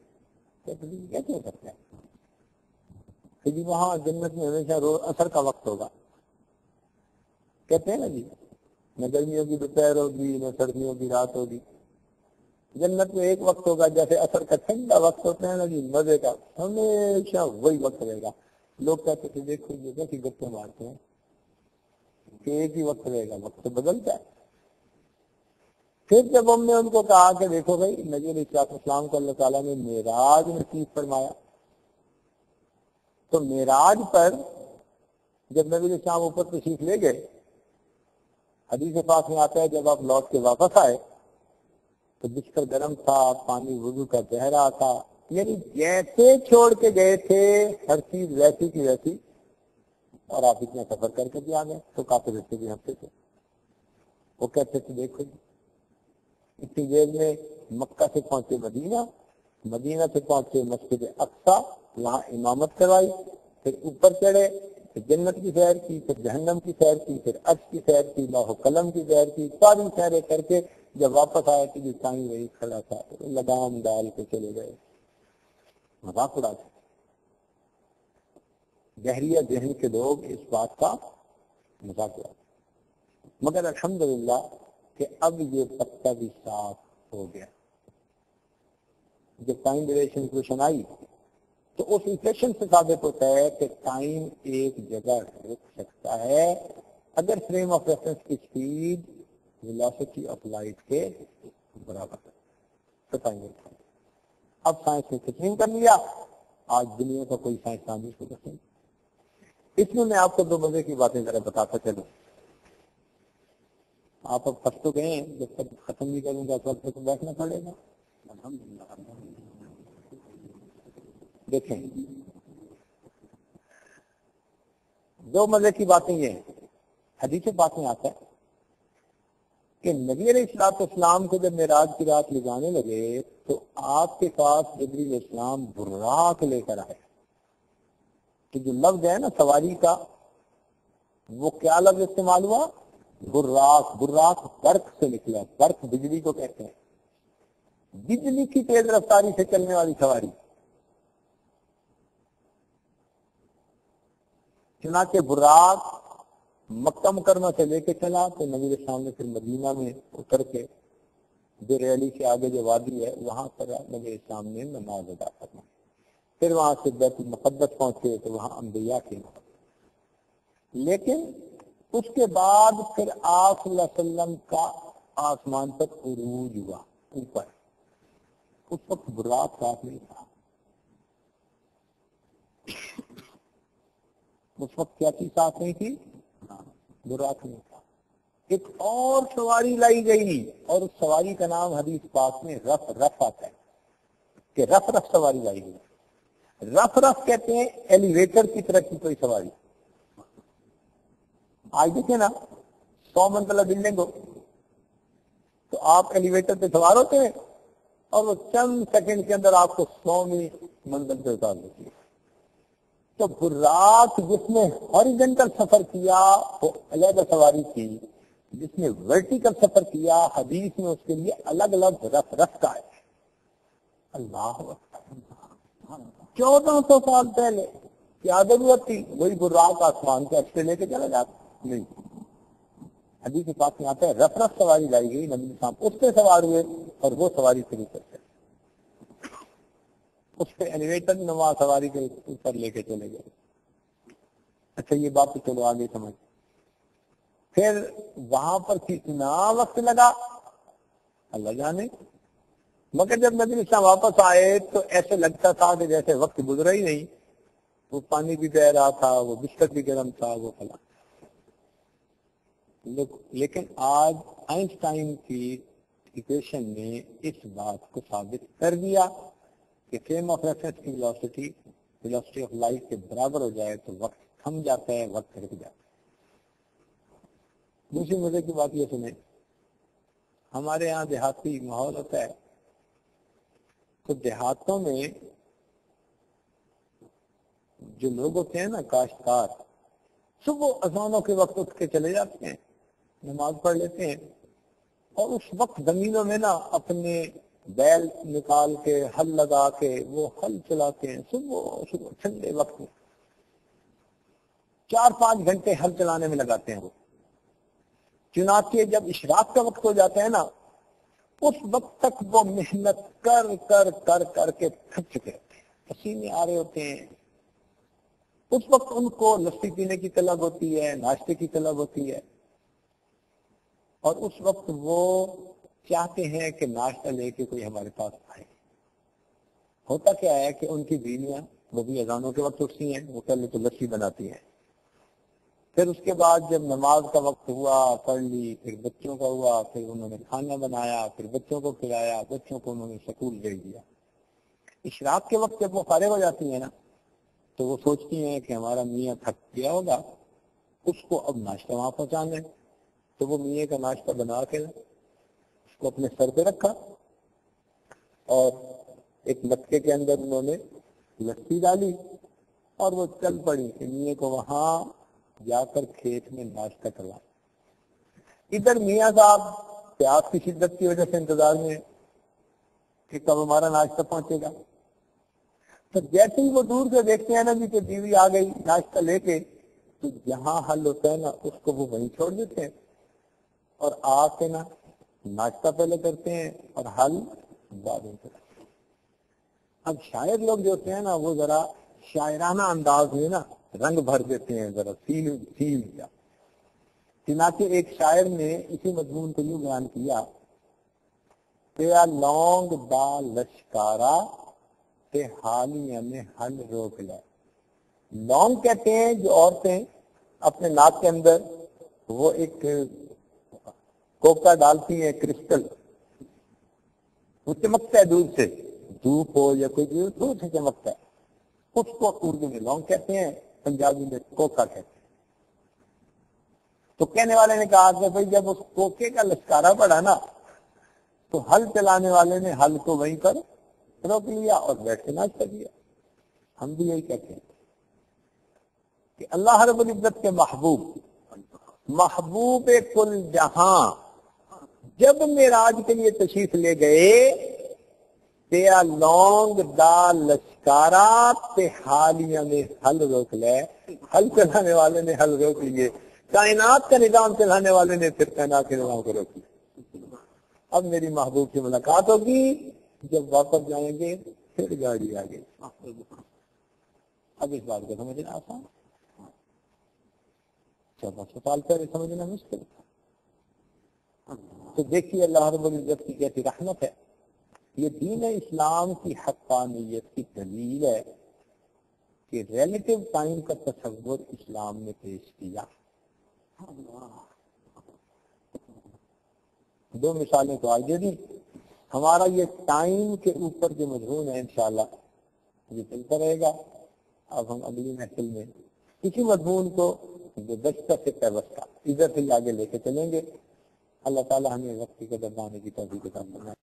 کیسے ہو سکتا ہے کہ جی وہاں جنت میں ہمیشہ اثر کا وقت ہوگا؟ کہتے ہیں نا جی، نہ گرمیوں کی دوپہر ہوگی نہ سردیوں کی رات ہوگی. جنت میں ایک وقت ہوگا جیسے اثر کا ٹھنڈا وقت ہوتا ہے نا جی، مزے کا، ہمیشہ وہی وقت رہے گا. لوگ کہتے تھے دیکھو یہ کیسی گپیں مارتے ہیں کہ ایک ہی وقت رہے گا، وقت تو بدلتا ہے. پھر جب ہم نے ان کو کہا کہ دیکھو بھائی، نبی علیہ السلام کو اللہ تعالیٰ نے معراج نصیب فرمایا، تو معراج پر جب نبی علیہ السلام اوپر تشریف لے گئے، حدیث پاک میں آتا ہے جب آپ لوٹ کے واپس آئے تو بستر گرم تھا، پانی وضو کا بہ رہا تھا، یعنی جیسے چھوڑ کے گئے تھے ہر چیز ویسی کی ویسی. اور آپ اتنا سفر کر کے بھی آ گئے تو کافی رستے بھی ہفتے تھے. وہ کہتے تھے دیکھو جی، اتنی دیر میں مکہ سے پہنچے مدینہ، مدینہ سے پہنچے مسجد اقصیٰ، وہاں امامت کروائی، پھر اوپر چڑھے، پھر جنت کی سیر کی، پھر جہنم کی سیر کی، پھر عرش کی سیر کی، لوح قلم کی سیر کی، ساری سیریں کر کے جب واپس آئے تو جو ٹائم وہی کھڑا تھا، لگام ڈال کے چلے گئے. مذاق اڑاتے. بحریہ ذہن کے لوگ اس بات کا مذاق اڑاتے. مگر الحمدللہ کہ اب یہ پتہ بھی صاف ہو گیا. جب ٹائم ڈیوریشن ایکویشن آئی تو اس ایکویشن سے ثابت ہوتا ہے کہ ٹائم ایک جگہ رک سکتا ہے اگر فریم آف ریفرنس کی سپیڈ ویلوسٹی آف لائٹ کے برابر تو ٹائم رکھتا ہے. اب سائنس نے تسلیم کر لیا، آج دنیا کا کوئی سائنسدان نہیں سکتا. اس میں آپ کو دو مزے کی باتیں ذرا بتاتا چلوں. آپ اب پھنس تو گئے ہیں، جب تک ختم نہیں کروں گا تو تو بیٹھنا پڑے گا. دیکھیں، دو مزے کی باتیں یہ ہیں. حدیث پاک میں آتا ہے کہ نبی علیہ السلام کو جب معراج کی رات لے جانے لگے تو آپ کے پاس جبریل علیہ السلام براق لے کر آئے. کہ جو لفظ ہے نا سواری کا، وہ کیا لفظ استعمال ہوا؟ براق. براق برق سے نکلا. برق بجلی کو کہتے ہیں، بجلی کی تیز رفتاری سے چلنے والی سواری. چنانچہ براق مکہ مکرمہ سے لے کے چلا تو نبی علیہ السلام نے پھر مدینہ میں اتر کے جو ریلی سے آگے جو وادی ہے وہاں پر نبی علیہ السلام نے نماز ادا کرنا. پھر وہاں سے بیت المقدس پہنچے تو وہاں انبیاء کے. لیکن اس کے بعد پھر آپ صلی اللہ علیہ وسلم کا آسمان پر عروج ہوا اوپر. اس وقت براق ساتھ نہیں تھا. اس وقت کیا چیز ساتھ نہیں تھی؟ براق نہیں تھا. ایک اور سواری لائی گئی اور اس سواری کا نام حدیث پاک میں رف رف آتا ہے کہ رف رف سواری لائی گئی. رف رف کہتے ہیں ایلیویٹر کی طرح کی کوئی سواری. آج دیکھیں نا 100 منزلہ بلڈنگ ہو تو آپ ایلیویٹر پہ سوار ہوتے ہیں اور وہ چند سیکنڈ کے اندر آپ کو 100ویں منزل پہ اتار دیتی ہے. تو براق جس نے ہاریزونٹل سفر کیا وہ علیحدہ سواری تھی، جس نے ورٹیکل سفر کیا حدیث میں اس کے لیے الگ الگ رف رف کا ہے. اللہ اکبر، 1400 سال پہلے کیا ضرورت تھی؟ وہی براق آسمان کے اچھے لے کے چلا جاتا نہیں. حدیث کے پاس میں آتا ہے رف رف سواری لائی گئی، نبی صاحب اس پہ سوار ہوئے اور وہ سواری شروع کرتے اس پہ ایلیویٹر نما سواری کے اوپر لے کے چلے گئے. اچھا یہ بات تو چلو آگے سمجھ. پھر وہاں پر کتنا وقت لگا اللہ جانے، مگر جب نبی اسلام واپس آئے تو ایسے لگتا تھا کہ جیسے وقت گزرا ہی نہیں. وہ پانی بھی بہ رہا تھا، وہ بستر بھی گرم تھا، وہ پھلا. لیکن آج آئنسٹائن کی ایکویشن نے اس بات کو ثابت کر دیا کہ فریم آف ریفرنس کی ویلوسٹی آف لائٹ کے برابر ہو جائے تو وقت تھم جاتا ہے، وقت رک جاتا ہے. دوسری مزے کی بات یہ سنیں، ہمارے یہاں دیہاتی ماحول ہوتا ہے تو دیہاتوں میں جو لوگ ہوتے ہیں نا کاشتکار، صبح اذانوں کے وقت اٹھ کے چلے جاتے ہیں، نماز پڑھ لیتے ہیں اور اس وقت زمینوں میں نا اپنے بیل نکال کے ہل لگا کے وہ ہل چلاتے ہیں. صبح ٹھنڈے وقت میں 4-5 گھنٹے ہل چلانے میں لگاتے ہیں وہ. چنانچہ جب اشراق کا وقت ہو جاتا ہے نا اس وقت تک وہ محنت کر کر کر کر کے تھک چکے ہوتے ہیں، پسینے آ رہے ہوتے ہیں. اس وقت ان کو لسی پینے کی طلب ہوتی ہے، ناشتے کی طلب ہوتی ہے اور اس وقت وہ چاہتے ہیں کہ ناشتہ لے کے کوئی ہمارے پاس آئے. ہوتا کیا ہے کہ ان کی بیویاں وہ بھی اذانوں کے وقت اٹھتی ہیں، وہ پہلے تو لسی بناتی ہیں، پھر اس کے بعد جب نماز کا وقت ہوا پڑھ لی، پھر بچوں کا ہوا، پھر انہوں نے کھانا بنایا، پھر بچوں کو کھلایا، بچوں کو انہوں نے سکول بھیج دیا. اشراق کے وقت جب وہ فارغ ہو جاتی ہیں نا تو وہ سوچتی ہیں کہ ہمارا میاں تھک گیا ہوگا، اس کو اب ناشتہ وہاں پہنچانا ہے. تو وہ میاں کا ناشتہ بنا کے اس کو اپنے سر پہ رکھا اور ایک مٹکے کے اندر انہوں نے لسی ڈالی اور وہ چل پڑی کہ میاں کو وہاں جا کر کھیت میں ناشتہ کروا. ادھر میاں صاحب پیاس کی شدت کی وجہ سے انتظار میں کہ کب ہمارا ناشتہ پہنچے گا. تو جیسے ہی وہ دور سے دیکھتے ہیں نا جی کہ بیوی آ گئی ناشتہ لے کے، تو جہاں حل ہوتا ہے نا اس کو وہ وہیں چھوڑ دیتے ہیں اور آ کے نا ناشتہ پہلے کرتے ہیں اور حل بعد میں کرتے ہیں. اب شاعر لوگ جو ہوتے ہیں نا وہ ذرا شاعرانہ انداز میں نا رنگ بھر دیتے ہیں، ذرا سین کیا. چنانچہ ایک شاعر نے اسی مضمون کو یوں بیان کیا کہ لونگ دا لشکارا تے حالیہ میں حل روک لے. لونگ کہتے ہیں جو عورتیں اپنے ناک کے اندر وہ ایک کوکا ڈالتی ہیں کرسٹل، وہ چمکتا ہے دودھ سے، دھوپ ہو یا کوئی دودھ سے چمکتا ہے، اس کو اردو میں لونگ کہتے ہیں، پنجابی میں کوکا کہتے ہیں. تو کہنے والے نے کہا کہ بھئی جب اس کوکے کا لشکارہ پڑا نا تو ہل چلانے والے نے ہل کو وہیں پر روک لیا اور بیٹھ کے ناشتہ کیا. ہم بھی یہی کہتے ہیں کہ اللہ رب العزت کے محبوب کل جہاں جب معراج کے لیے تشریف لے گئے تیا لونگ دا لشکارا تے حالیہ میں حل روک لے. حل چلانے والے نے حل روک لیے، کائنات کا نظام چلانے والے نے پھر کائنات کے نظام کو روک لیا. اب میری محبوب سے ملاقات ہوگی، جب واپس جائیں گے پھر گاڑی آ گئی. اب اس بات کو سمجھنا آسان، 1400 سال پہلے سمجھنا مشکل تھا. تو دیکھیے اللہ رب العزت کی کیسی رحمت ہے. یہ دین اسلام کی حقانیت کی دلیل ہے کہ ریلیٹو ٹائم کا تصور اسلام نے پیش کیا. دو مثالیں تو آج دے دی. ہمارا یہ ٹائم کے اوپر جو مضمون ہے انشاءاللہ یہ چلتا رہے گا. اب ہم اگلی محفل میں اسی مضمون کو گزشتہ سے پیوستہ ادھر سے آگے لے کے چلیں گے. اللہ تعالی ہمیں وقت کی قدر دانے کی توفیق عطا فرمائے.